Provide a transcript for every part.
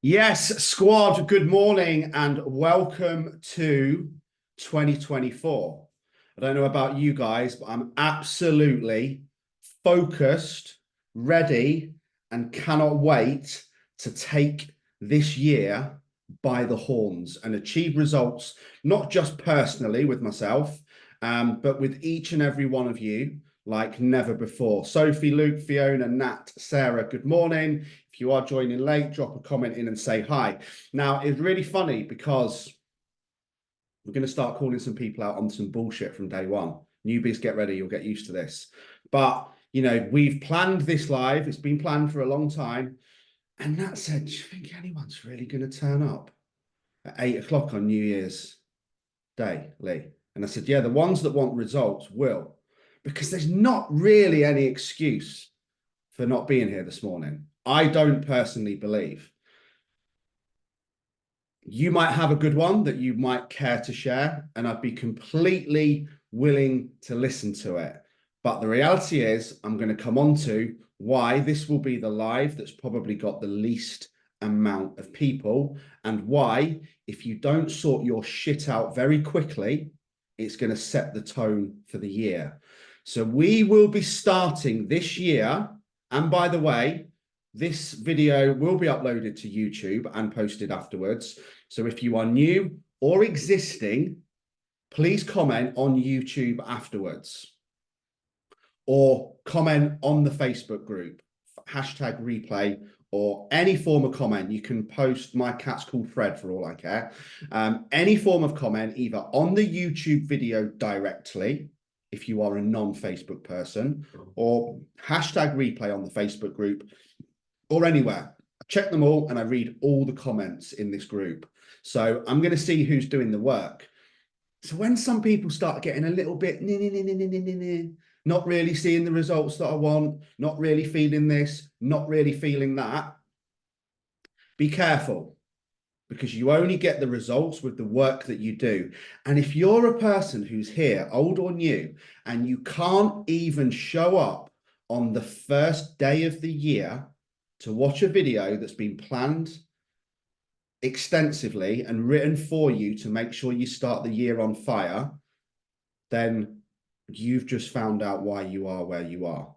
Yes, squad, good morning and welcome to 2024. I don't know about you guys, but I'm absolutely focused, ready, and cannot wait to take this year by the horns and achieve results, not just personally with myself, but with each and every one of you like never before. Sophie, Luke, Fiona, Nat, Sarah, good morning. If you are joining late, drop a comment in and say hi. Now, it's really funny because we're going to start calling some people out on some bullshit from day one. Newbies, get ready. You'll get used to this. But, we've planned this live. It's been planned for a long time. And Nat said, do you think anyone's really going to turn up at 8 o'clock on New Year's Day, Lee? And I said, yeah, the ones that want results will. Because there's not really any excuse for not being here this morning. I don't personally believe. You might have a good one that you might care to share, and I'd be completely willing to listen to it. But the reality is, I'm going to come on to why this will be the live that's probably got the least amount of people, and why, if you don't sort your shit out very quickly, it's going to set the tone for the year. So we will be starting this year. And by the way, this video will be uploaded to YouTube and posted afterwards. So if you are new or existing, please comment on YouTube afterwards or comment on the Facebook group, hashtag replay, or any form of comment. You can post my cat's called Fred for all I care. Any form of comment, either on the YouTube video directly, if you are a non-Facebook person, or hashtag replay on the Facebook group or anywhere. I check them all and I read all the comments in this group. So I'm going to see who's doing the work. So when some people start getting a little bit not really seeing the results that I want, not really feeling this, not really feeling that, be careful, because you only get the results with the work that you do. And if you're a person who's here, old or new, and you can't even show up on the first day of the year to watch a video that's been planned extensively and written for you to make sure you start the year on fire, then you've just found out why you are where you are.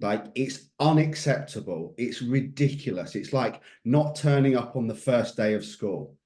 Like, it's unacceptable. It's ridiculous. It's like not turning up on the first day of school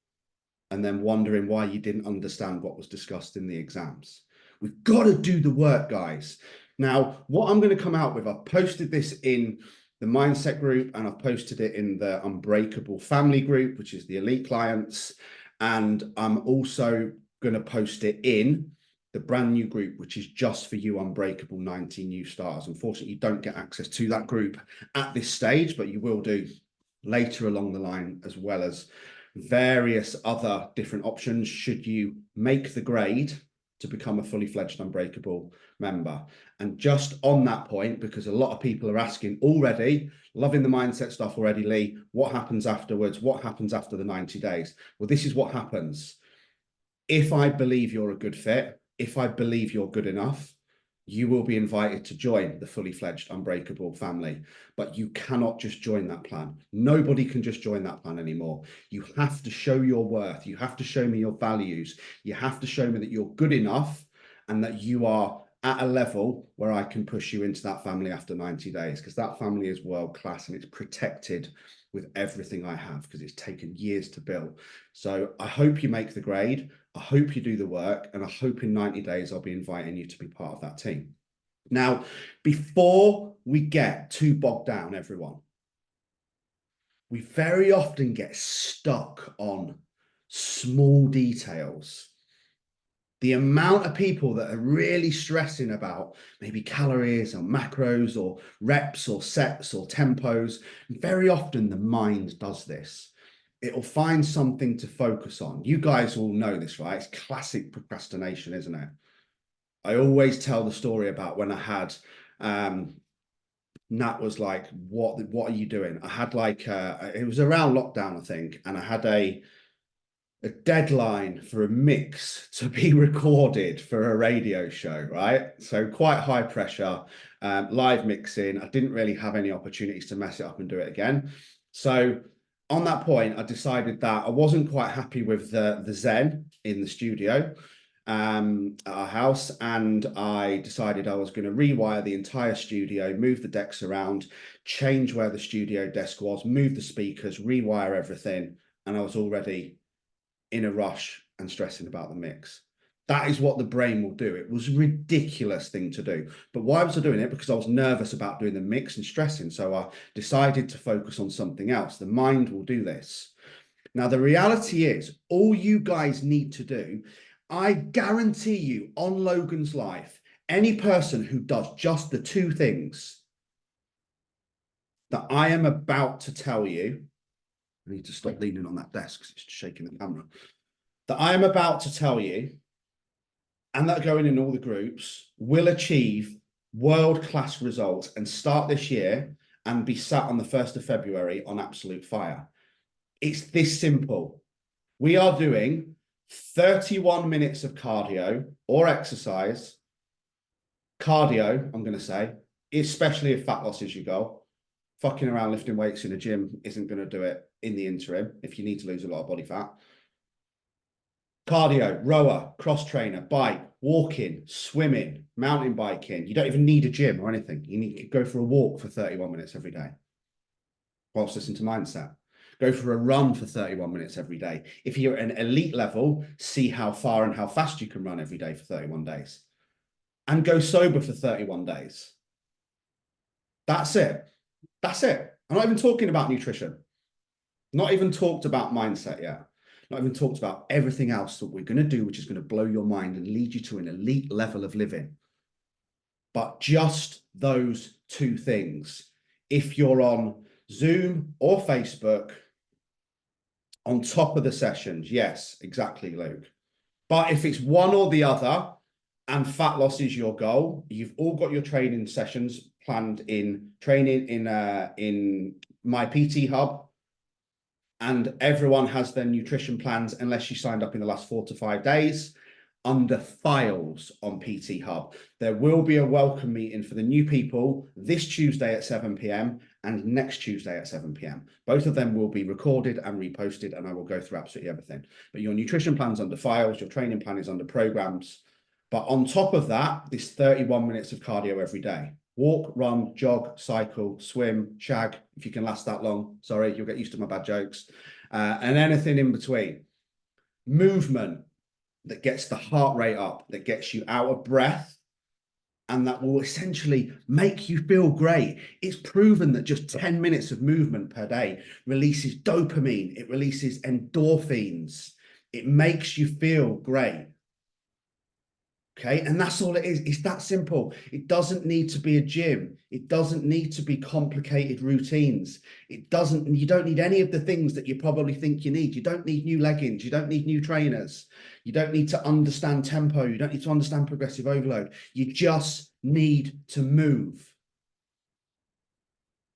and then wondering why you didn't understand what was discussed in the exams. We've got to do the work, guys. Now, what I'm going to come out with, I've posted this in the mindset group and I've posted it in the Unbreakable family group, which is the elite clients. And I'm also going to post it in the brand new group, which is just for you Unbreakable 90 new stars. Unfortunately, you don't get access to that group at this stage, but you will do later along the line, as well as various other different options should you make the grade to become a fully fledged Unbreakable member. And just on that point, because a lot of people are asking already, loving the mindset stuff already, Lee, what happens afterwards? What happens after the 90 days? Well, this is what happens. If I believe you're a good fit, if I believe you're good enough, you will be invited to join the fully fledged Unbreakable family. But you cannot just join that plan. Nobody can just join that plan anymore. You have to show your worth. You have to show me your values. You have to show me that you're good enough and that you are at a level where I can push you into that family after 90 days, because that family is world class and it's protected with everything I have, because it's taken years to build. So I hope you make the grade. I hope you do the work, and I hope in 90 days I'll be inviting you to be part of that team. Now, before we get too bogged down, everyone, we very often get stuck on small details. The amount of people that are really stressing about maybe calories or macros or reps or sets or tempos, very often the mind does this. It'll find something to focus on. You guys all know this, right? It's classic procrastination, isn't it? I always tell the story about when I had Nat was like, what are you doing? I had like it was around lockdown, I think, and I had a deadline for a mix to be recorded for a radio show, right? So quite high pressure, live mixing. I didn't really have any opportunities to mess it up and do it again. So on that point, I decided that I wasn't quite happy with the Zen in the studio at our house, and I decided I was going to rewire the entire studio, move the decks around, change where the studio desk was, move the speakers, rewire everything, and I was already in a rush and stressing about the mix. That is what the brain will do. It was a ridiculous thing to do. But why was I doing it? Because I was nervous about doing the mix and stressing. So I decided to focus on something else. The mind will do this. Now, the reality is, all you guys need to do, I guarantee you on Logan's life, any person who does just the two things that I am about to tell you, I need to stop leaning on that desk because it's shaking the camera, that I am about to tell you, and that going in all the groups, will achieve world-class results and start this year and be sat on the 1st of February on absolute fire. It's this simple. We are doing 31 minutes of cardio or exercise. Cardio, I'm going to say, especially if fat loss is your goal. Fucking around lifting weights in a gym isn't going to do it in the interim if you need to lose a lot of body fat. Cardio, rower, cross trainer, bike, walking, swimming, mountain biking. You don't even need a gym or anything. You need to go for a walk for 31 minutes every day whilst listening to Mindset. Go for a run for 31 minutes every day. If you're at an elite level, see how far and how fast you can run every day for 31 days. And go sober for 31 days. That's it. That's it. I'm not even talking about nutrition. Not even talked about mindset yet. Not even talked about everything else that we're going to do, which is going to blow your mind and lead you to an elite level of living. But just those two things. If you're on Zoom or Facebook, on top of the sessions, yes, exactly, Luke. But if it's one or the other and fat loss is your goal, you've all got your training sessions planned in my PT Hub, and everyone has their nutrition plans, unless you signed up in the last 4 to 5 days, under files on PT Hub. There will be a welcome meeting for the new people this Tuesday at 7 p.m. and next Tuesday at 7 p.m. Both of them will be recorded and reposted, and I will go through absolutely everything. But your nutrition plan's under files, your training plan is under programs. But on top of that, this 31 minutes of cardio every day. Walk, run, jog, cycle, swim, shag, if you can last that long. Sorry, you'll get used to my bad jokes. And anything in between. Movement that gets the heart rate up, that gets you out of breath, and that will essentially make you feel great. It's proven that just 10 minutes of movement per day releases dopamine, it releases endorphins, it makes you feel great. Okay, and that's all it is. It's that simple. It doesn't need to be a gym. It doesn't need to be complicated routines. You don't need any of the things that you probably think you need. You don't need new leggings. You don't need new trainers. You don't need to understand tempo. You don't need to understand progressive overload. You just need to move.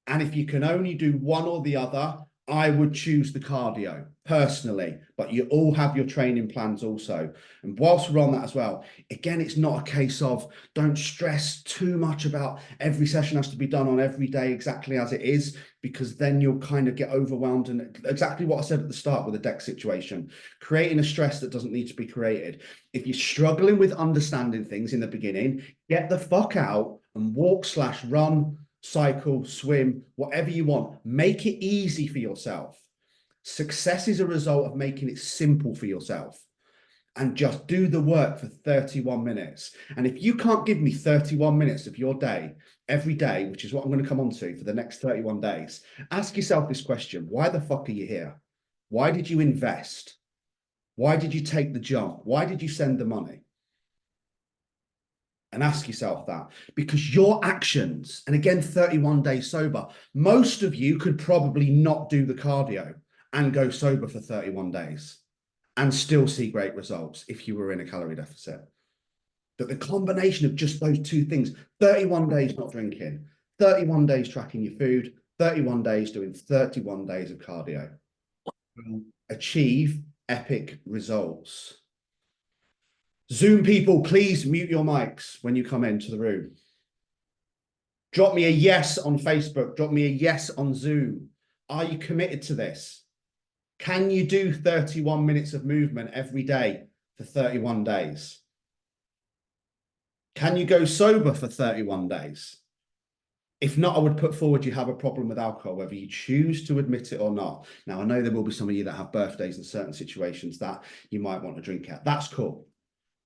And if you can only do one or the other, I would choose the cardio personally, but you all have your training plans also. And whilst we're on that as well, again, it's not a case of don't stress too much about every session has to be done on every day exactly as it is, because then you'll kind of get overwhelmed. And exactly what I said at the start with the deck situation, creating a stress that doesn't need to be created. If you're struggling with understanding things in the beginning, get the fuck out and walk/run, cycle, swim, whatever you want. Make it easy for yourself. Success is a result of making it simple for yourself, and just do the work for 31 minutes. And if you can't give me 31 minutes of your day every day, which is what I'm going to come on to for the next 31 days, ask yourself this question: why the fuck are you here? Why did you invest? Why did you take the jump? Why did you send the money? And ask yourself that, because your actions, and again, 31 days sober, most of you could probably not do the cardio and go sober for 31 days and still see great results if you were in a calorie deficit. But the combination of just those two things, 31 days not drinking, 31 days tracking your food, 31 days doing 31 days of cardio, will achieve epic results. Zoom people, please mute your mics when you come into the room. Drop me a yes on Facebook. Drop me a yes on Zoom. Are you committed to this? Can you do 31 minutes of movement every day for 31 days? Can you go sober for 31 days? If not, I would put forward you have a problem with alcohol, whether you choose to admit it or not. Now, I know there will be some of you that have birthdays in certain situations that you might want to drink at. That's cool.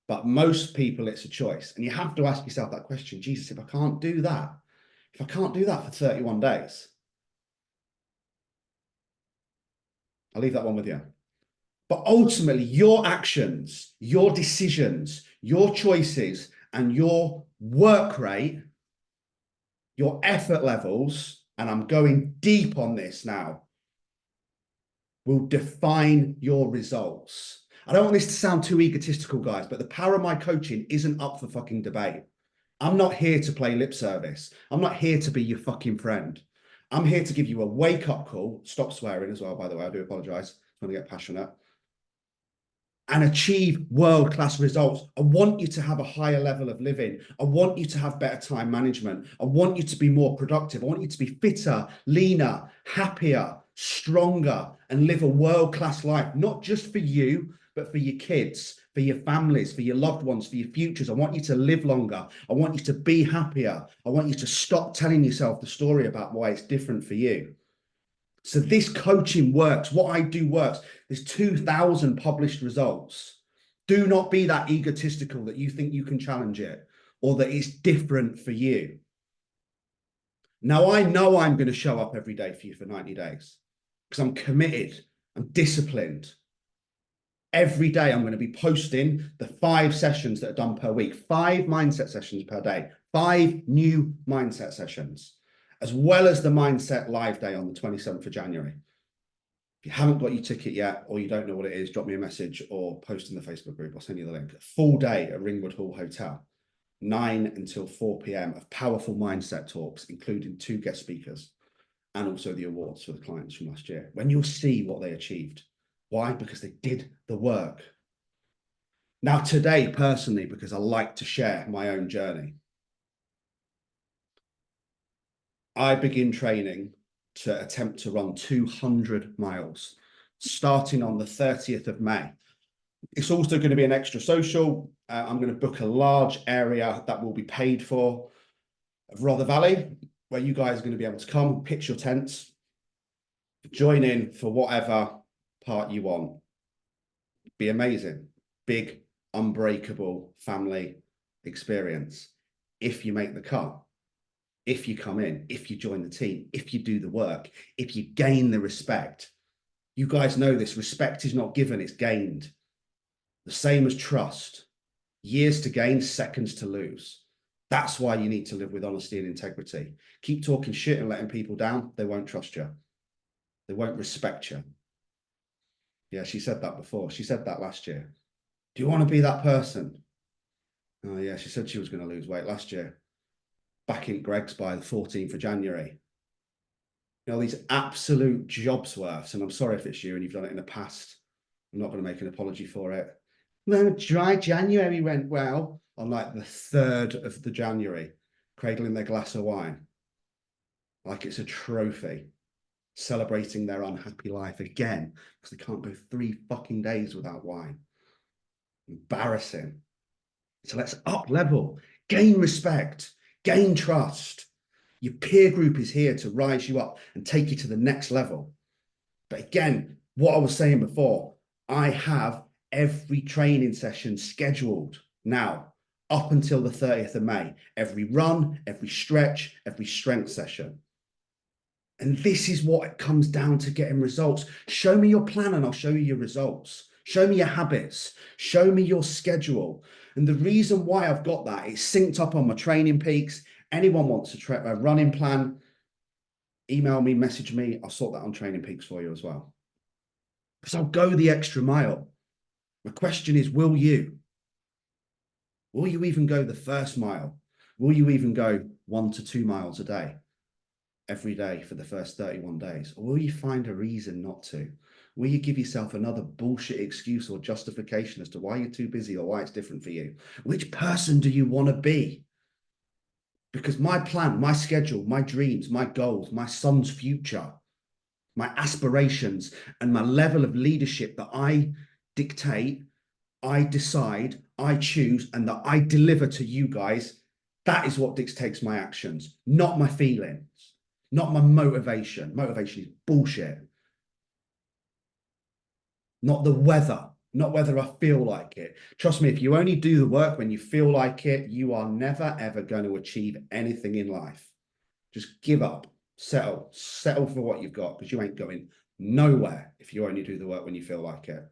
But most people, it's a choice. And you have to ask yourself that question, Jesus, if I can't do that for 31 days, I'll leave that one with you. But ultimately, your actions, your decisions, your choices, and your work rate, your effort levels, and I'm going deep on this now, will define your results. I don't want this to sound too egotistical, guys, but the power of my coaching isn't up for fucking debate. I'm not here to play lip service. I'm not here to be your fucking friend. I'm here to give you a wake-up call. Stop swearing as well, by the way. I do apologize. I'm going to get passionate. And achieve world-class results. I want you to have a higher level of living. I want you to have better time management. I want you to be more productive. I want you to be fitter, leaner, happier, stronger, and live a world-class life, not just for you, but for your kids, for your families, for your loved ones, for your futures. I want you to live longer. I want you to be happier. I want you to stop telling yourself the story about why it's different for you. So this coaching works. What I do works. There's 2,000 published results. Do not be that egotistical that you think you can challenge it or that it's different for you. Now, I know I'm going to show up every day for you for 90 days because I'm committed. I'm disciplined. Every day I'm going to be posting the 5 sessions that are done per week, 5 mindset sessions per day, 5 new mindset sessions, as well as the Mindset Live Day on the 27th of January. If you haven't got your ticket yet, or you don't know what it is, drop me a message or post in the Facebook group. I'll send you the link. A full day at Ringwood Hall Hotel, 9 until 4 p.m. of powerful mindset talks, including 2 guest speakers, and also the awards for the clients from last year, when you'll see what they achieved. Why? Because they did the work. Now, today, personally, because I like to share my own journey, I begin training to attempt to run 200 miles, starting on the 30th of May. It's also going to be an extra social. I'm going to book a large area that will be paid for of Rother Valley, where you guys are going to be able to come, pitch your tents, join in for whatever part you want. Be amazing. Big, unbreakable family experience. If you make the cut, if you come in, if you join the team, if you do the work, if you gain the respect. You guys know this. Respect is not given, it's gained. The same as trust. Years to gain, seconds to lose. That's why you need to live with honesty and integrity. Keep talking shit and letting people down, they won't trust you. They won't respect you. Yeah, she said that before. She said that last year. Do you want to be that person? Oh, yeah, she said she was going to lose weight last year. Back in Greggs by the 14th of January. You know, these absolute jobs worths, and I'm sorry if it's you and you've done it in the past. I'm not going to make an apology for it. No, dry January went well on like the 3rd of the January, cradling their glass of wine. Like it's a trophy, celebrating their unhappy life again, because they can't go 3 fucking days without wine. Embarrassing. So let's up level, gain respect, gain trust. Your peer group is here to rise you up and take you to the next level. But again, what I was saying before, I have every training session scheduled now up until the 30th of May. Every run, every stretch, every strength session. And this is what it comes down to getting results. Show me your plan and I'll show you your results. Show me your habits. Show me your schedule. And the reason why I've got that, it's synced up on my Training Peaks. Anyone wants a running plan, email me, message me. I'll sort that on Training Peaks for you as well. Because I'll go the extra mile. My question is, will you? Will you even go the first mile? Will you even go 1 to 2 miles a day, every day for the first 31 days? Or will you find a reason not to? Will you give yourself another bullshit excuse or justification as to why you're too busy or why it's different for you? Which person do you want to be? Because my plan, my schedule, my dreams, my goals, my son's future, my aspirations, and my level of leadership that I dictate, I decide, I choose, and that I deliver to you guys, that is what dictates my actions, not my feelings, not my motivation. Motivation is bullshit. Not the weather, not whether I feel like it. Trust me, if you only do the work when you feel like it, you are never, ever going to achieve anything in life. Just give up, settle for what you've got, because you ain't going nowhere if you only do the work when you feel like it.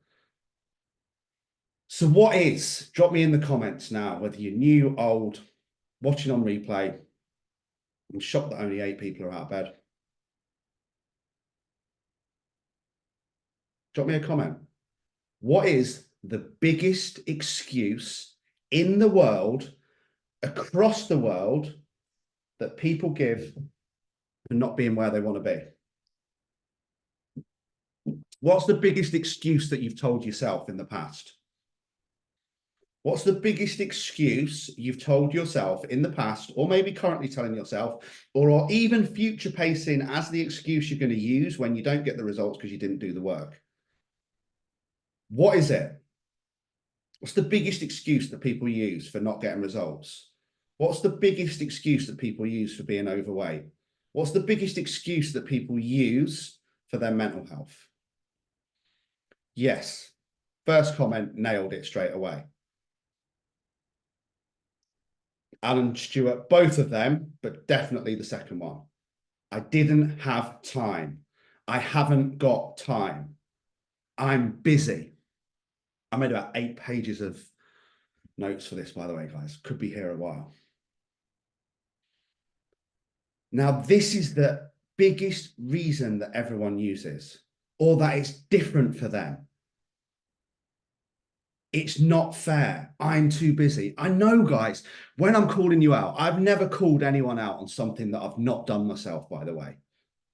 So what is, drop me in the comments now, whether you're new, old, watching on replay. I'm shocked that only 8 people are out of bed. Drop me a comment. What is the biggest excuse in the world, across the world, that people give for not being where they want to be? What's the biggest excuse that you've told yourself in the past? What's the biggest excuse you've told yourself in the past, or maybe currently telling yourself, or even future pacing as the excuse you're going to use when you don't get the results because you didn't do the work? What is it? What's the biggest excuse that people use for not getting results? What's the biggest excuse that people use for being overweight? What's the biggest excuse that people use for their mental health? Yes, first comment nailed it straight away. Alan Stewart, both of them, but definitely the second one. I didn't have time. I haven't got time. I'm busy. I made about 8 pages of notes for this, by the way, guys. Could be here a while. Now, this is the biggest reason that everyone uses, or that it's different for them. It's not fair. I'm too busy. I know, guys, when I'm calling you out, I've never called anyone out on something that I've not done myself, by the way.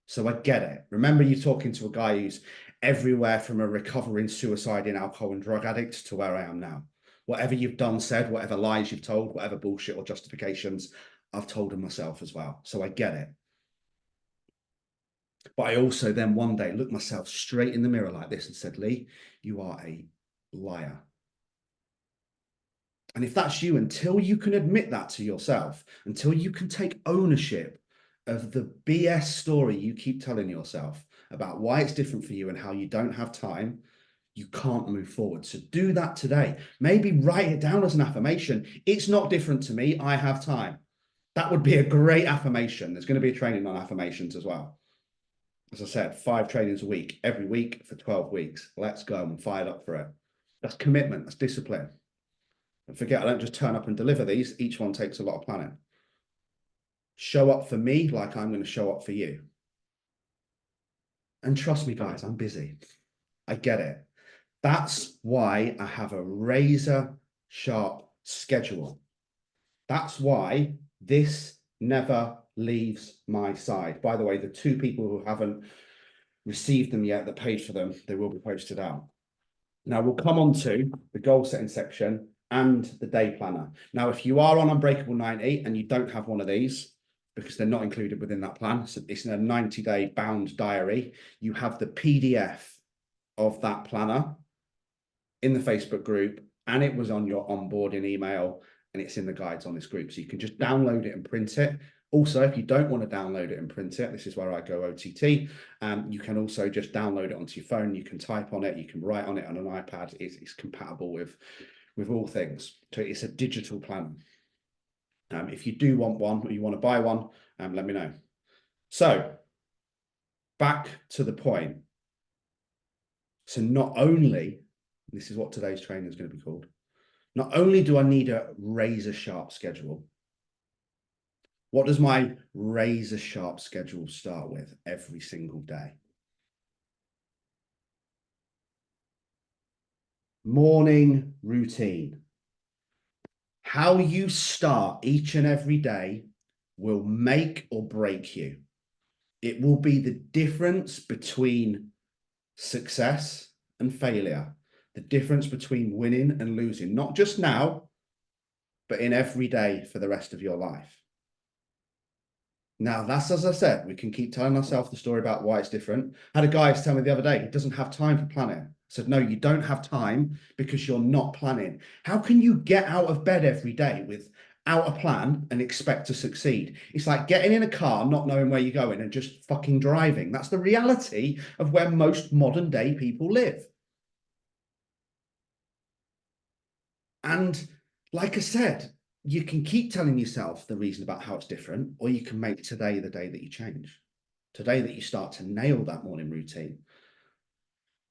So I get it. Remember, you're talking to a guy who's everywhere from a recovering suicide and alcohol and drug addict to where I am now. Whatever you've done, said, whatever lies you've told, whatever bullshit or justifications, I've told them myself as well. So I get it. But I also then one day looked myself straight in the mirror like this and said, Lee, you are a liar. And if that's you, until you can admit that to yourself, until you can take ownership of the BS story you keep telling yourself about why it's different for you and how you don't have time, you can't move forward. So do that today. Maybe write it down as an affirmation. It's not different to me. I have time. That would be a great affirmation. There's going to be a training on affirmations as well. As I said, 5 trainings a week, every week for 12 weeks. Let's go. I'm fired up for it. That's commitment. That's discipline. And forget, I don't just turn up and deliver these. Each one takes a lot of planning. Show up for me like I'm going to show up for you. And trust me, guys, I'm busy. I get it. That's why I have a razor sharp schedule. That's why this never leaves my side. By the way, the 2 people who haven't received them yet that paid for them, they will be posted out. Now we'll come on to the goal setting section and the day planner. Now, if you are on Unbreakable 90 and you don't have one of these, because they're not included within that plan, so it's in a 90-day bound diary, you have the PDF of that planner in the Facebook group, and it was on your onboarding email, and it's in the guides on this group. So you can just download it and print it. Also, if you don't want to download it and print it, this is where I go OTT. You can also just download it onto your phone. You can type on it. You can write on it on an iPad. It's compatible with all things. So it's a digital plan. If you do want one or you want to buy one, let me know. So back to the point. So not only, this is what today's training is going to be called, not only do I need a razor sharp schedule, what does my razor sharp schedule start with every single day? Morning routine. How you start each and every day will make or break you. It will be the difference between success and failure, the difference between winning and losing, not just now, but in every day for the rest of your life. Now, that's as I said, we can keep telling ourselves the story about why it's different. I had a guy tell me the other day, he doesn't have time for planning. I said, no, you don't have time because you're not planning. How can you get out of bed every day without a plan and expect to succeed? It's like getting in a car, not knowing where you're going and just fucking driving. That's the reality of where most modern day people live. And like I said, you can keep telling yourself the reason about how it's different, or you can make today the day that you change. Today that you start to nail that morning routine.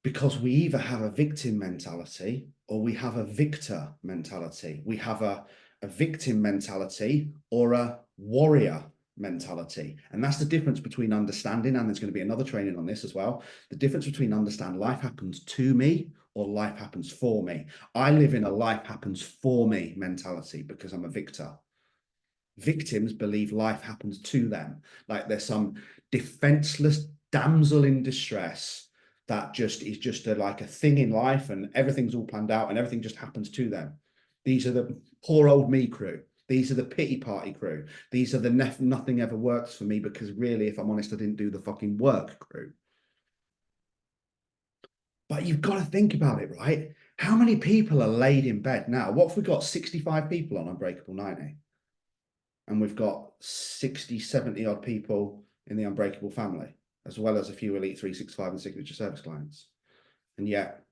Because we either have a victim mentality or we have a victor mentality. We have a victim mentality or a warrior mentality. And that's the difference between understanding, and there's going to be another training on this as well. The difference between understand life happens to me or life happens for me. I live in a life happens for me mentality because I'm a victor. Victims believe life happens to them, like there's some defenseless damsel in distress that just is just like a thing in life and everything's all planned out and everything just happens to them. These are the poor old me crew. These are the pity party crew. These are the nothing ever works for me because really, if I'm honest, I didn't do the fucking work crew. But you've got to think about it, right? How many people are laid in bed now? What if we got 65 people on Unbreakable 90? And we've got 60, 70 odd people in the Unbreakable family, as well as a few Elite 365 and Signature Service clients. And yet,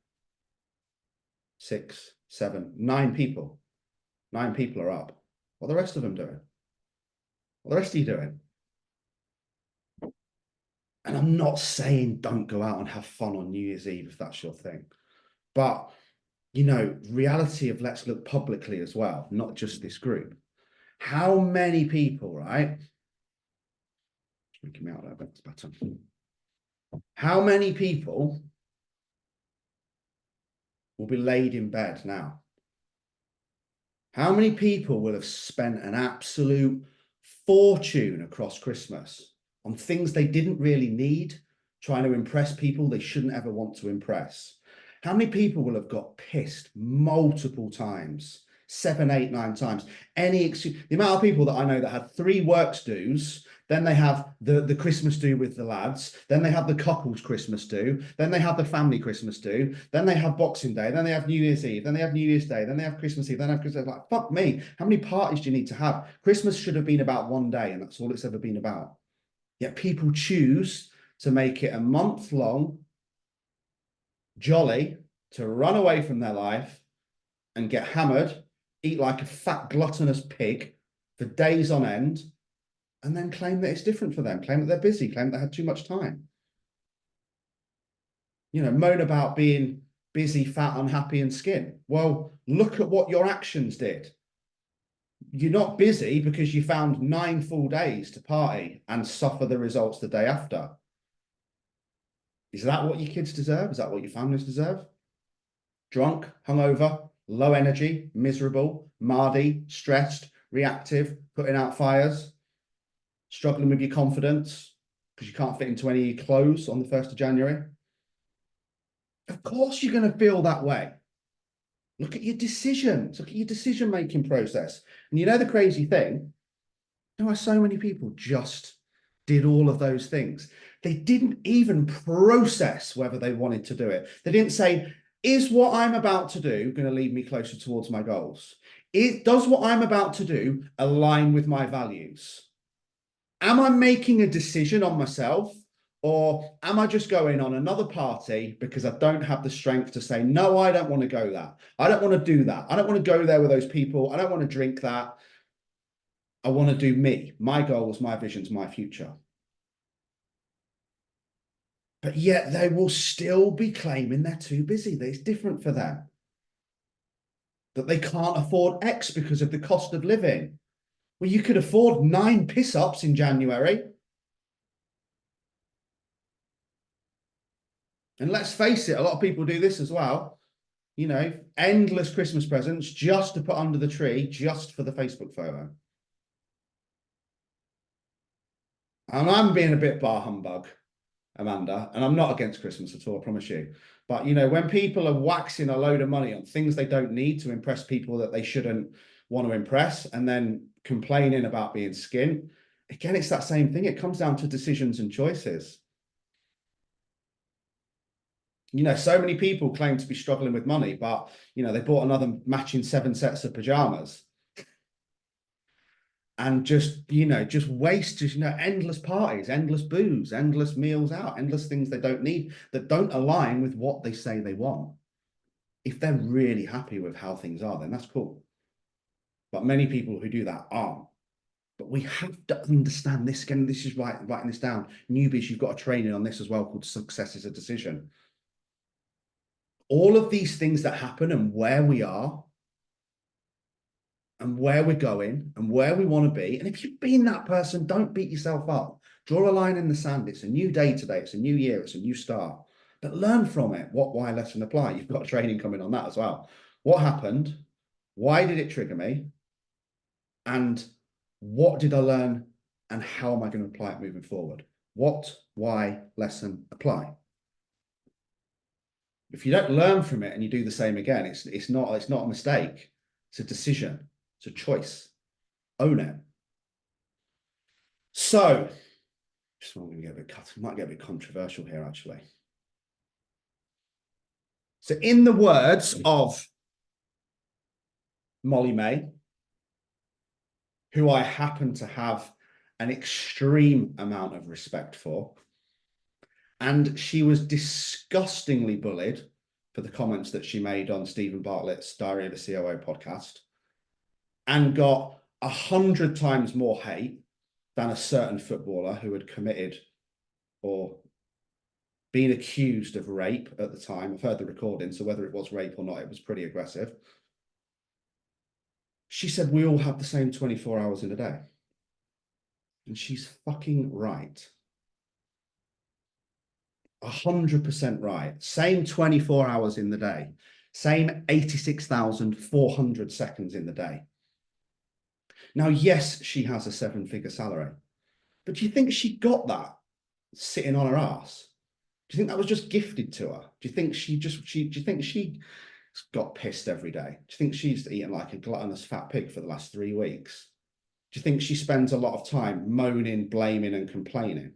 6, 7, 9 people. 9 people are up. What are the rest of them doing? What are the rest of you doing? And I'm not saying don't go out and have fun on New Year's Eve if that's your thing. But, you know, reality of let's look publicly as well, not just this group. How many people, right? Making me out a bit better. How many people will be laid in bed now? How many people will have spent an absolute fortune across Christmas on things they didn't really need, trying to impress people they shouldn't ever want to impress? How many people will have got pissed multiple times, 7, 8, 9 times? The amount of people that I know that had 3 works dues, then they have the Christmas do with the lads, then they have the couple's Christmas do, then they have the family Christmas do, then they have Boxing Day, then they have New Year's Eve, then they have New Year's Day, then they have Christmas Eve, then they have Christmas. Like, fuck me, how many parties do you need to have? Christmas should have been about one day, and that's all it's ever been about. Yet people choose to make it a month-long jolly to run away from their life and get hammered, eat like a fat gluttonous pig for days on end, and then claim that it's different for them, claim that they're busy, claim that they had too much time. You know, moan about being busy, fat, unhappy, and skin. Well, look at what your actions did. You're not busy because you found 9 full days to party and suffer the results the day after. Is that what your kids deserve? Is that what your families deserve? Drunk, hungover, low energy, miserable, mardy, stressed, reactive, putting out fires, struggling with your confidence because you can't fit into any clothes on the 1st of January. Of course you're going to feel that way. Look at your decisions. Look at your decision-making process. And you know the crazy thing? There are so many people just did all of those things. They didn't even process whether they wanted to do it. They didn't say, is what I'm about to do going to lead me closer towards my goals? Does what I'm about to do align with my values? Am I making a decision on myself? Or am I just going on another party because I don't have the strength to say, no, I don't want to go that. I don't want to do that. I don't want to go there with those people. I don't want to drink that. I want to do me, my goals, my visions, my future. But yet they will still be claiming they're too busy. That it's different for them. That they can't afford X because of the cost of living. Well, you could afford 9 piss-ups in January. And let's face it, a lot of people do this as well. You know, endless Christmas presents just to put under the tree, just for the Facebook photo. And I'm being a bit bar humbug, Amanda, and I'm not against Christmas at all, I promise you. But, you know, when people are waxing a load of money on things they don't need to impress people that they shouldn't want to impress, and then complaining about being skint, Again, it's that same thing. It comes down to decisions and choices. You know, so many people claim to be struggling with money, but, you know, they bought another matching 7 sets of pajamas and just, you know, just waste, just, you know, endless parties, endless booze, endless meals out, endless things they don't need that don't align with what they say they want. If they're really happy with how things are, then that's cool. But many people who do that aren't. But we have to understand this. Again, this is writing this down. Newbies, you've got a training on this as well called Success is a Decision. All of these things that happen and where we are and where we're going and where we want to be. And if you've been that person, don't beat yourself up. Draw a line in the sand. It's a new day today. It's a new year. It's a new start. But learn from it. What, why, lesson, apply. You've got training coming on that as well. What happened? Why did it trigger me? And what did I learn? And how am I going to apply it moving forward? What, why, lesson, apply. If you don't learn from it and you do the same again, it's not a mistake. It's a decision. It's a choice. Own it. So, just want to get a bit might get a bit controversial here, actually. So, in the words of Molly-Mae, who I happen to have an extreme amount of respect for, and she was disgustingly bullied for the comments that she made on Stephen Bartlett's Diary of a COO podcast, and got 100 times more hate than a certain footballer who had committed or been accused of rape at the time. I've heard the recording, so whether it was rape or not, it was pretty aggressive. She said we all have the same 24 hours in a day. And she's fucking right. 100% right. Same 24 hours in the day. Same 86,400 seconds in the day. Now, yes, she has a 7-figure salary, but do you think she got that sitting on her ass? Do you think that was just gifted to her? Do you think do you think she got pissed every day? Do you think she's eaten like a gluttonous fat pig for the last 3 weeks? Do you think she spends a lot of time moaning, blaming, and complaining?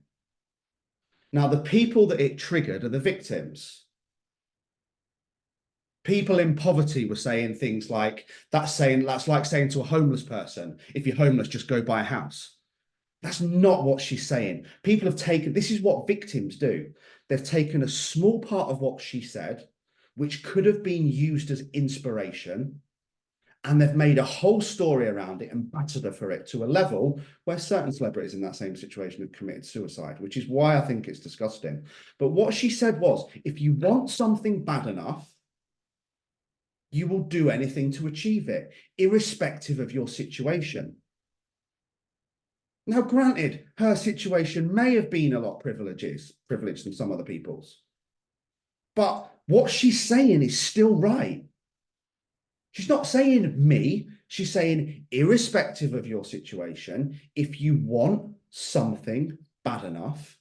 Now, the people that it triggered are the victims. People in poverty were saying things like, that's like saying to a homeless person, if you're homeless, just go buy a house. That's not what she's saying. People have taken, this is what victims do. They've taken a small part of what she said, which could have been used as inspiration, and they've made a whole story around it and battered her for it to a level where certain celebrities in that same situation have committed suicide, which is why I think it's disgusting. But what she said was, if you want something bad enough, you will do anything to achieve it, irrespective of your situation. Now, granted, her situation may have been a lot privileged than some other people's. But what she's saying is still right. She's not saying me. She's saying, irrespective of your situation, if you want something bad enough,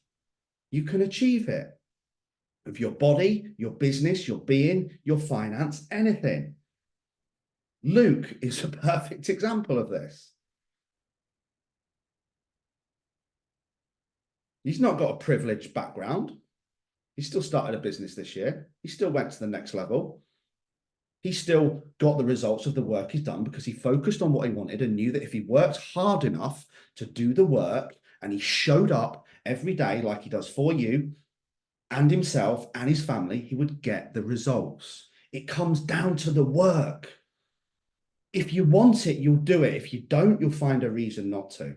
you can achieve it. With your body, your business, your being, your finance, anything. Luke is a perfect example of this. He's not got a privileged background. He still started a business this year. He still went to the next level. He still got the results of the work he's done because he focused on what he wanted and knew that if he worked hard enough to do the work and he showed up every day like he does for you and himself and his family, he would get the results. It comes down to the work. If you want it, you'll do it. If you don't, you'll find a reason not to.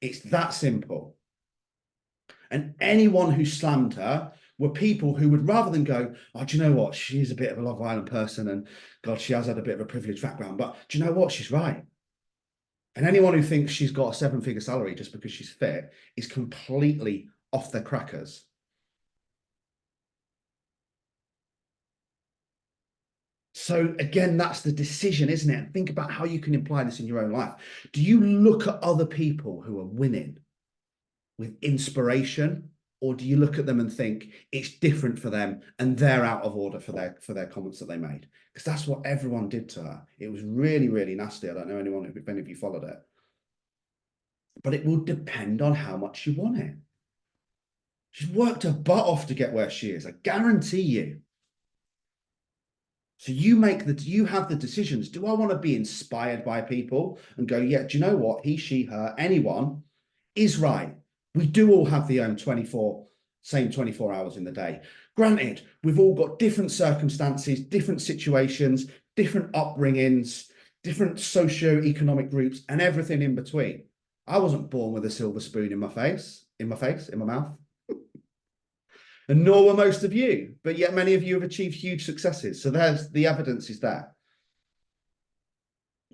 It's that simple. And anyone who slammed her were people who would, rather than go, oh, do you know what? She's a bit of a Love Island person and God, she has had a bit of a privileged background, but do you know what? She's right. And anyone who thinks she's got a 7-figure salary just because she's fit is completely off their crackers. So again, that's the decision, isn't it? Think about how you can apply this in your own life. Do you look at other people who are winning with inspiration, or do you look at them and think it's different for them and they're out of order for their comments that they made? Because that's what everyone did to her. It was really, really nasty. I don't know if any of you followed it. but it will depend on how much you want it. She's worked her butt off to get where she is, I guarantee you. So you have the decisions. Do I want to be inspired by people and go, yeah, do you know what? He, she, her, anyone is right. We do all have the same 24 hours in the day. Granted, we've all got different circumstances, different situations, different upbringings, different socio-economic groups, and everything in between. I wasn't born with a silver spoon in my mouth. And nor were most of you, but yet many of you have achieved huge successes. So there's the evidence is there.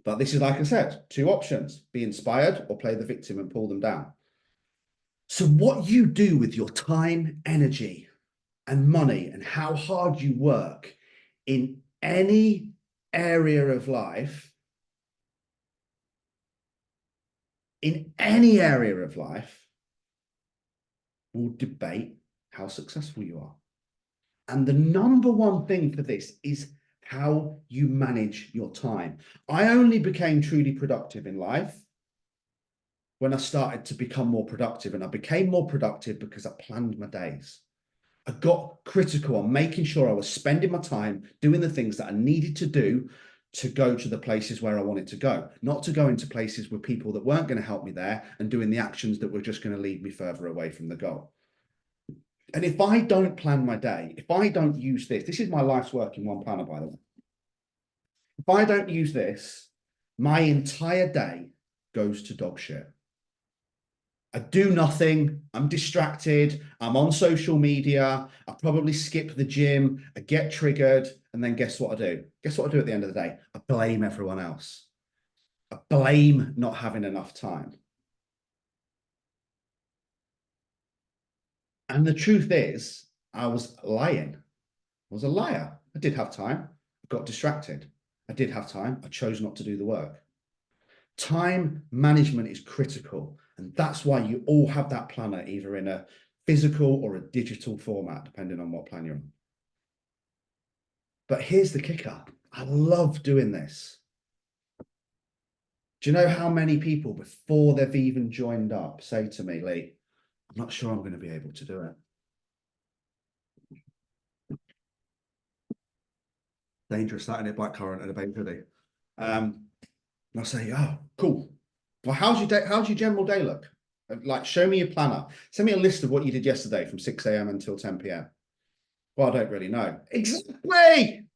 But this is, like I said, two options: be inspired or play the victim and pull them down. So what you do with your time, energy, and money, and how hard you work in any area of life, will debate how successful you are. And the number one thing for this is how you manage your time. I only became truly productive in life when I started to become more productive, and I became more productive because I planned my days. I got critical on making sure I was spending my time doing the things that I needed to do to go to the places where I wanted to go, not to go into places with people that weren't going to help me there and doing the actions that were just going to lead me further away from the goal. And if I don't plan my day, if I don't use this is my life's work in one planner, by the way. If I don't use this, my entire day goes to dog shit. I do nothing. I'm distracted. I'm on social media. I probably skip the gym. I get triggered. And then guess what I do? Guess what I do at the end of the day? I blame everyone else. I blame not having enough time. And the truth is, I was lying. I was a liar. I did have time. I got distracted. I did have time. I chose not to do the work. Time management is critical. And that's why you all have that planner, either in a physical or a digital format, depending on what plan you're on. But here's the kicker. I love doing this. Do you know how many people, before they've even joined up, say to me, Lee, I'm not sure I'm going to be able to do it. Dangerous, that in a blackcurrant and a baked goodie. And I say, oh, cool. Well, how's your day? How's your general day look? Like, show me your planner. Send me a list of what you did yesterday from 6 a.m. until 10 p.m. Well, I don't really know. Exactly.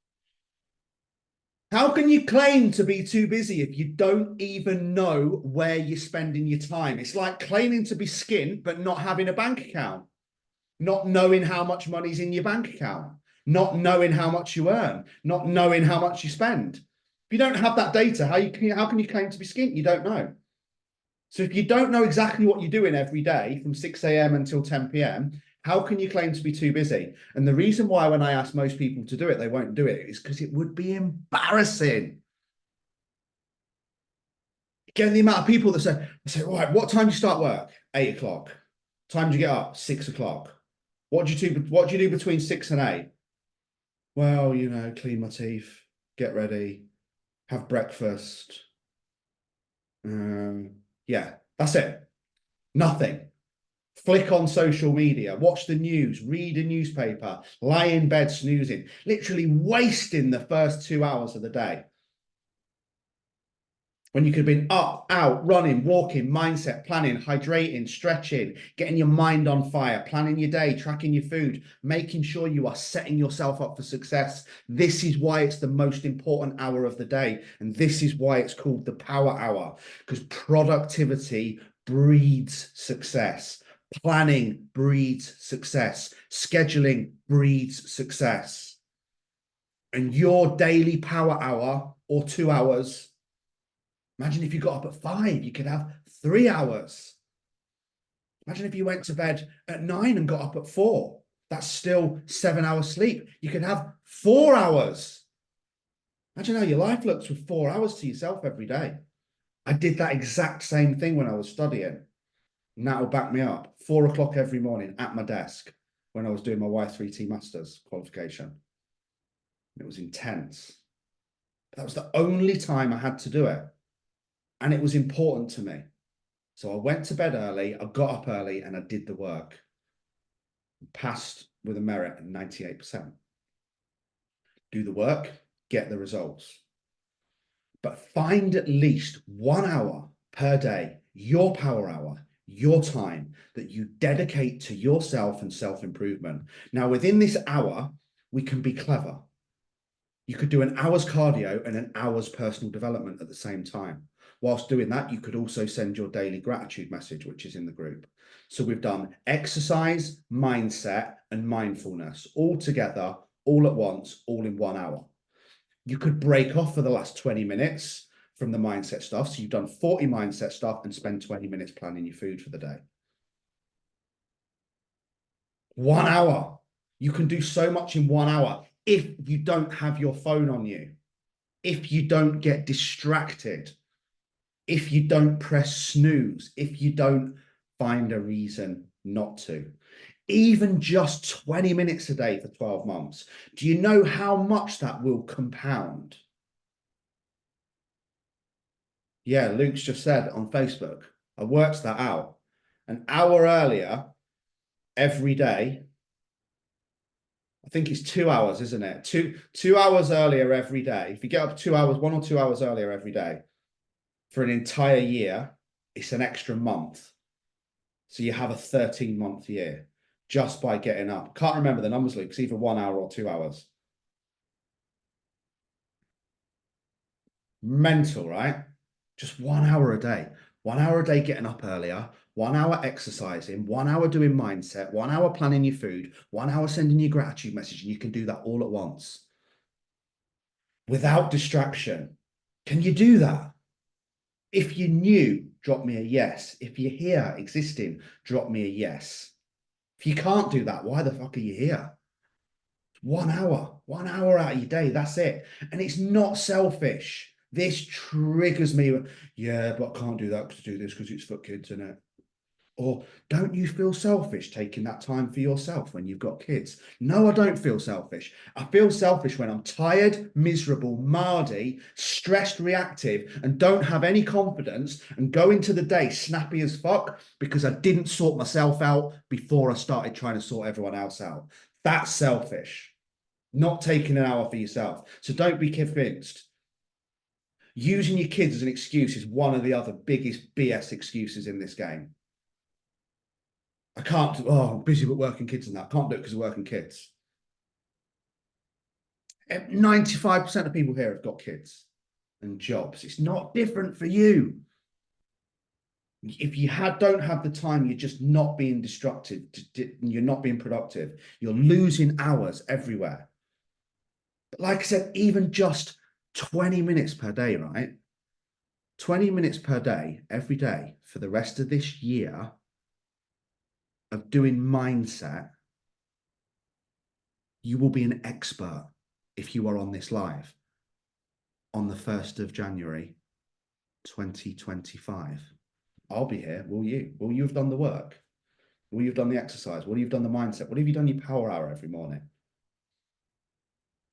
How can you claim to be too busy if you don't even know where you're spending your time? It's like claiming to be skint, but not having a bank account, not knowing how much money's in your bank account, not knowing how much you earn, not knowing how much you spend. If you don't have that data, how can you claim to be skint? You don't know. So if you don't know exactly what you're doing every day from 6 a.m. until 10 p.m., how can you claim to be too busy? And the reason why, when I ask most people to do it, they won't do it, is because it would be embarrassing. Again, the amount of people that say, right, what time do you start work? 8 o'clock. Time do you get up? 6 o'clock. What do you do between 6 and 8? Well, clean my teeth, get ready, have breakfast. Yeah, that's it. Nothing. Flick on social media, watch the news, read a newspaper, lie in bed snoozing, literally wasting the first 2 hours of the day. When you could have been up, out, running, walking, mindset, planning, hydrating, stretching, getting your mind on fire, planning your day, tracking your food, making sure you are setting yourself up for success. This is why it's the most important hour of the day. And this is why it's called the power hour, because productivity breeds success. Planning breeds success. Scheduling breeds success. And your daily power hour or 2 hours, imagine if you got up at 5, you could have 3 hours. Imagine if you went to bed at 9 and got up at 4. That's still 7 hours sleep. You could have 4 hours. Imagine how your life looks with 4 hours to yourself every day. I did that exact same thing when I was studying. And that will back me up. 4 o'clock every morning at my desk when I was doing my Y3T Masters qualification. It was intense. That was the only time I had to do it. And it was important to me. So I went to bed early, I got up early, and I did the work. Passed with a merit at 98%. Do the work, get the results. But find at least 1 hour per day, your power hour, your time that you dedicate to yourself and self-improvement. Now, within this hour, we can be clever. You could do an hour's cardio and an hour's personal development at the same time. Whilst doing that, you could also send your daily gratitude message, which is in the group. So we've done exercise, mindset, and mindfulness all together, all at once, all in 1 hour. You could break off for the last 20 minutes from the mindset stuff. So you've done 40 mindset stuff and spend 20 minutes planning your food for the day. 1 hour. You can do so much in 1 hour if you don't have your phone on you, if you don't get distracted, if you don't press snooze, if you don't find a reason not to. Even just 20 minutes a day for 12 months. Do you know how much that will compound? Yeah, Luke's just said on Facebook, I worked that out. An hour earlier every day. I think it's 2 hours, isn't it? Two hours earlier every day. If you get up 2 hours, 1 or 2 hours earlier every day for an entire year, it's an extra month. So you have a 13-month year just by getting up. Can't remember the numbers, Luke. It's either 1 hour or 2 hours. Mental, right? Just 1 hour a day. 1 hour a day getting up earlier, 1 hour exercising, 1 hour doing mindset, 1 hour planning your food, 1 hour sending your gratitude message, and you can do that all at once without distraction. Can you do that? If you're new, drop me a yes. If you're here existing, drop me a yes. If you can't do that, why the fuck are you here? 1 hour, 1 hour out of your day, that's it. And it's not selfish. This triggers me. Yeah, but I can't do that to do this because it's for kids, isn't it? Or don't you feel selfish taking that time for yourself when you've got kids? No, I don't feel selfish. I feel selfish when I'm tired, miserable, mardy, stressed, reactive, and don't have any confidence and go into the day snappy as fuck because I didn't sort myself out before I started trying to sort everyone else out. That's selfish. Not taking an hour for yourself. So don't be convinced. Using your kids as an excuse is one of the other biggest BS excuses in this game. I can't, I'm busy with working kids and that. I can't do it because of working kids. 95% of people here have got kids and jobs. It's not different for you. If you don't have the time, you're just not being destructive. You're not being productive. You're losing hours everywhere. But like I said, even just 20 minutes per day, right? 20 minutes per day, every day for the rest of this year of doing mindset, you will be an expert if you are on this live on the 1st of January, 2025. I'll be here. Will you? Will you have done the work? Will you have done the exercise? Will you have done the mindset? Will you have done your power hour every morning?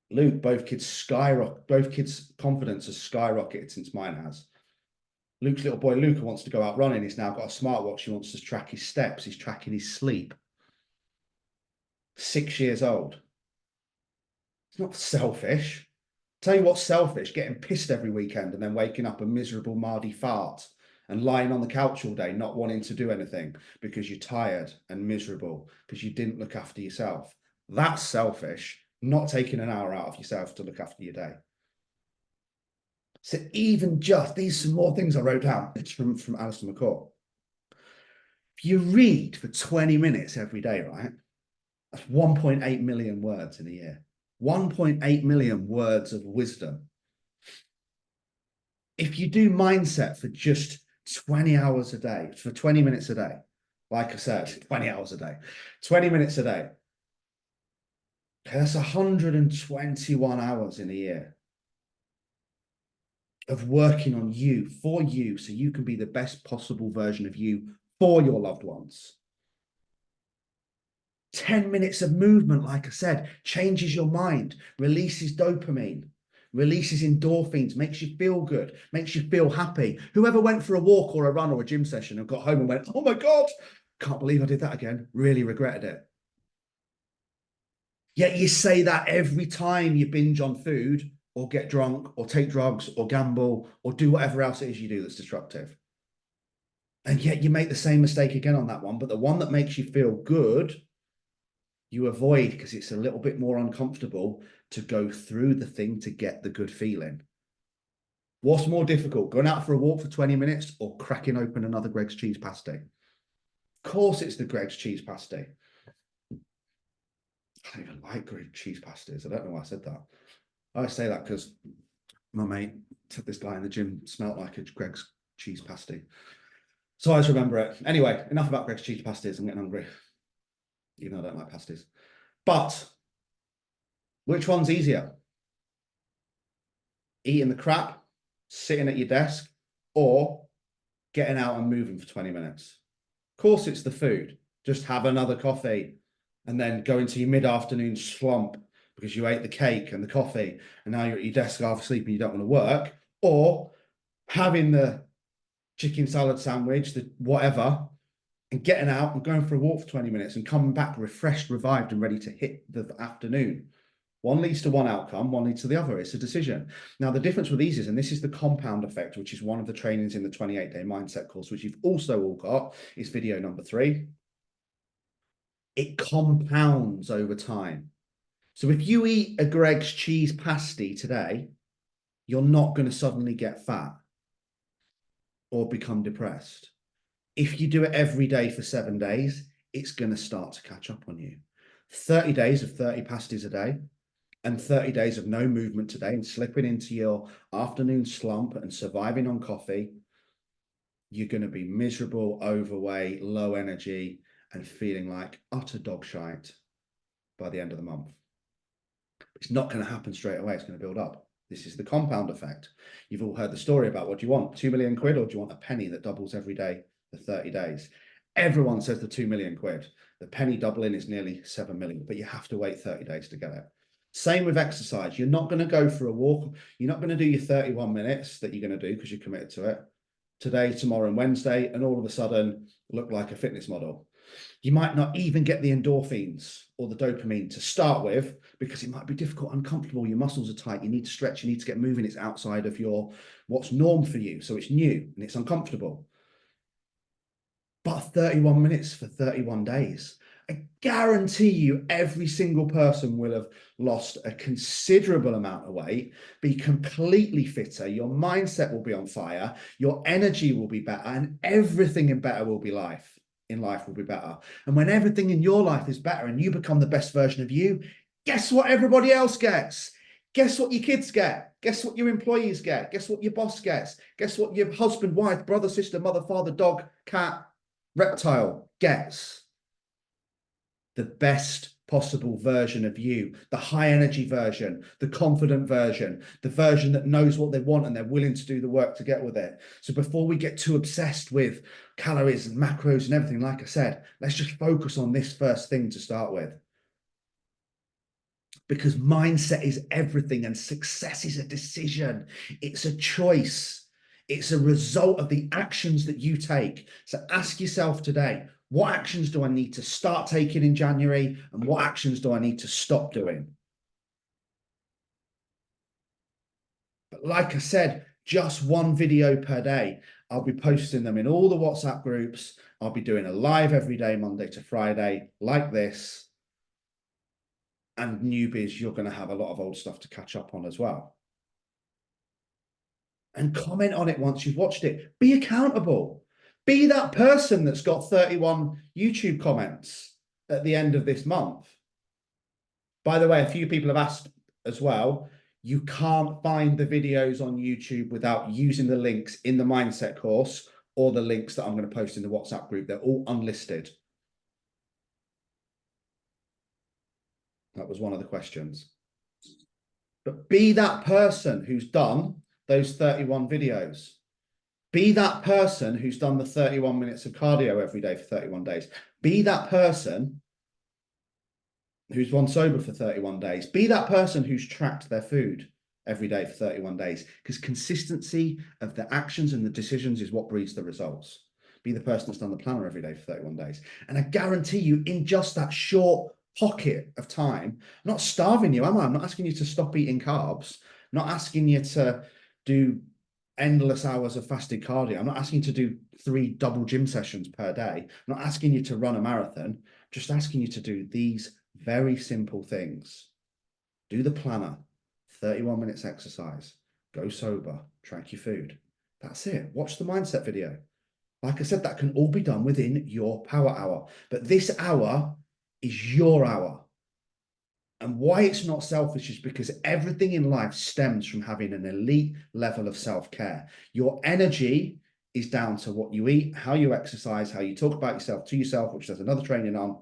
Luke, both kids' confidence has skyrocketed since mine has. Luke's little boy Luca wants to go out running. He's now got a smartwatch. He wants to track his steps. He's tracking his sleep. 6 years old. It's not selfish. Tell you what's selfish, getting pissed every weekend and then waking up a miserable mardy fart and lying on the couch all day, not wanting to do anything because you're tired and miserable because you didn't look after yourself. That's selfish, not taking an hour out of yourself to look after your day. So even just, these are some more things I wrote down. It's from Alistair McCall. If you read for 20 minutes every day, right? That's 1.8 million words in a year. 1.8 million words of wisdom. If you do mindset for just 20 hours a day, for 20 minutes a day, like I said, 20 hours a day, 20 minutes a day, that's 121 hours in a year of working on you, for you, so you can be the best possible version of you for your loved ones. 10 minutes of movement, like I said, changes your mind, releases dopamine, releases endorphins, makes you feel good, makes you feel happy. Whoever went for a walk or a run or a gym session and got home and went, oh my God, can't believe I did that again, really regretted it. Yet you say that every time you binge on food or get drunk or take drugs or gamble or do whatever else it is you do that's destructive. And yet you make the same mistake again on that one. But the one that makes you feel good, you avoid because it's a little bit more uncomfortable to go through the thing to get the good feeling. What's more difficult, going out for a walk for 20 minutes or cracking open another Greggs cheese pasty? Of course it's the Greggs cheese pasty. I don't even like Greggs cheese pasties. I don't know why I said that. I say that because my mate said this guy in the gym smelt like a Greggs cheese pasty. So I just remember it. Anyway, enough about Greggs cheese pasties. I'm getting hungry, even though I don't like pasties. But which one's easier? Eating the crap, sitting at your desk, or getting out and moving for 20 minutes? Of course, it's the food. Just have another coffee and then go into your mid-afternoon slump because you ate the cake and the coffee and now you're at your desk half asleep and you don't want to work. Or having the chicken salad sandwich, the whatever, and getting out and going for a walk for 20 minutes and coming back refreshed, revived, and ready to hit the afternoon. One leads to one outcome, one leads to the other. It's a decision. Now, the difference with these is, and this is the compound effect, which is one of the trainings in the 28-day mindset course, which you've also all got, is video number 3. It compounds over time. So if you eat a Greggs cheese pasty today, you're not going to suddenly get fat or become depressed. If you do it every day for 7 days, it's going to start to catch up on you. 30 days of 30 pasties a day and 30 days of no movement today and slipping into your afternoon slump and surviving on coffee, you're going to be miserable, overweight, low energy, and feeling like utter dog shite by the end of the month. It's not going to happen straight away. It's going to build up. This is the compound effect. You've all heard the story about what do you want, 2 million quid, or do you want a penny that doubles every day for 30 days? Everyone says the 2 million quid. The penny doubling is nearly 7 million, but you have to wait 30 days to get it. Same with exercise. You're not going to go for a walk. You're not going to do your 31 minutes that you're going to do because you're committed to it today, tomorrow, and Wednesday, and all of a sudden look like a fitness model. You might not even get the endorphins or the dopamine to start with because it might be difficult, uncomfortable. Your muscles are tight. You need to stretch. You need to get moving. It's outside of what's norm for you. So it's new and it's uncomfortable. But 31 minutes for 31 days. I guarantee you every single person will have lost a considerable amount of weight, be completely fitter, your mindset will be on fire, your energy will be better, and everything in life will be better. And when everything in your life is better and you become the best version of you, guess what everybody else gets? Guess what your kids get? Guess what your employees get? Guess what your boss gets? Guess what your husband, wife, brother, sister, mother, father, dog, cat, reptile gets? The best possible version of you, the high energy version, the confident version, the version that knows what they want and they're willing to do the work to get with it. So before we get too obsessed with calories and macros and everything, like I said, let's just focus on this first thing to start with. Because mindset is everything and success is a decision. It's a choice. It's a result of the actions that you take. So ask yourself today, what actions do I need to start taking in January and what actions do I need to stop doing? But like I said, just one video per day. I'll be posting them in all the WhatsApp groups. I'll be doing a live every day, Monday to Friday, like this. And newbies, you're going to have a lot of old stuff to catch up on as well. And comment on it once you've watched it. Be accountable. Be that person that's got 31 YouTube comments at the end of this month. By the way, a few people have asked as well, you can't find the videos on YouTube without using the links in the mindset course or the links that I'm going to post in the WhatsApp group. They're all unlisted. That was one of the questions. But be that person who's done those 31 videos. Be that person who's done the 31 minutes of cardio every day for 31 days. Be that person who's gone sober for 31 days. Be that person who's tracked their food every day for 31 days, because consistency of the actions and the decisions is what breeds the results. Be the person that's done the planner every day for 31 days. And I guarantee you, in just that short pocket of time, I'm not starving you, am I? I'm not asking you to stop eating carbs. I'm not asking you to do endless hours of fasted cardio. I'm not asking you to do 3 double gym sessions per day. I'm not asking you to run a marathon. I'm just asking you to do these very simple things. Do the planner, 31 minutes exercise, go sober, track your food. That's it. Watch the mindset video. Like I said, that can all be done within your power hour. But this hour is your hour. And why it's not selfish is because everything in life stems from having an elite level of self-care. Your energy is down to what you eat, how you exercise, how you talk about yourself to yourself, which there's another training on,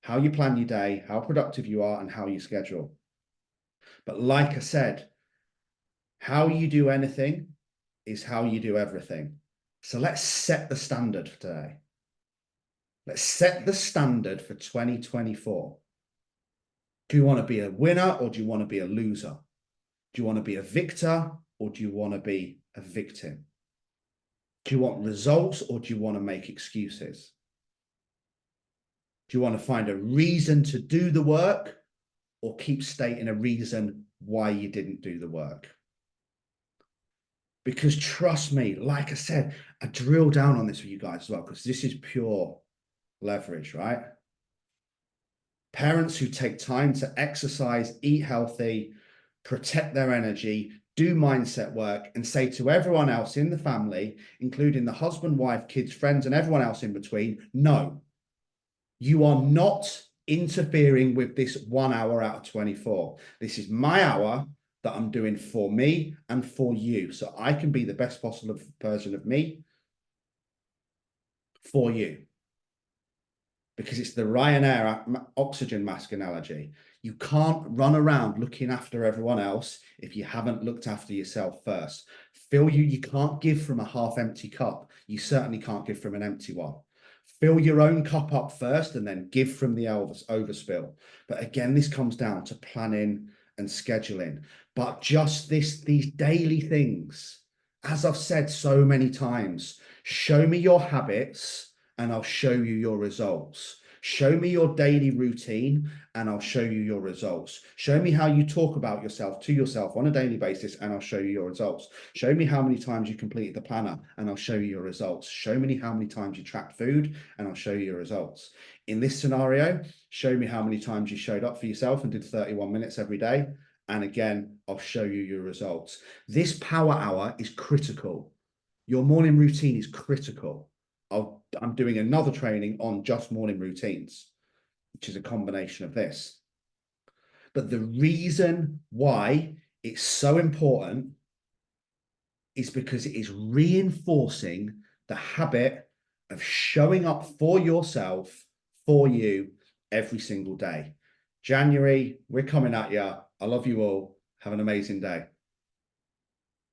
how you plan your day, how productive you are, and how you schedule. But like I said, how you do anything is how you do everything. So let's set the standard for today. Let's set the standard for 2024. Do you want to be a winner or do you want to be a loser? Do you want to be a victor or do you want to be a victim? Do you want results or do you want to make excuses? Do you want to find a reason to do the work or keep stating a reason why you didn't do the work? Because trust me, like I said, I drill down on this for you guys as well, because this is pure leverage, right? Parents who take time to exercise, eat healthy, protect their energy, do mindset work, and say to everyone else in the family, including the husband, wife, kids, friends, and everyone else in between, no, you are not interfering with this 1 hour out of 24. This is my hour that I'm doing for me and for you, so I can be the best possible version of me for you. Because it's the Ryanair oxygen mask analogy. You can't run around looking after everyone else if you haven't looked after yourself first. You can't give from a half-empty cup. You certainly can't give from an empty one. Fill your own cup up first and then give from the overspill. But again, this comes down to planning and scheduling. But just these daily things, as I've said so many times, show me your habits and I'll show you your results. Show me your daily routine and I'll show you your results. Show me how you talk about yourself to yourself on a daily basis and I'll show you your results. Show me how many times you completed the planner and I'll show you your results. Show me how many times you tracked food and I'll show you your results. In this scenario, show me how many times you showed up for yourself and did 31 minutes every day. And again, I'll show you your results. This power hour is critical. Your morning routine is critical. I'm doing another training on just morning routines, which is a combination of this. But the reason why it's so important is because it is reinforcing the habit of showing up for yourself, for you, every single day. January, we're coming at you. I love you all. Have an amazing day.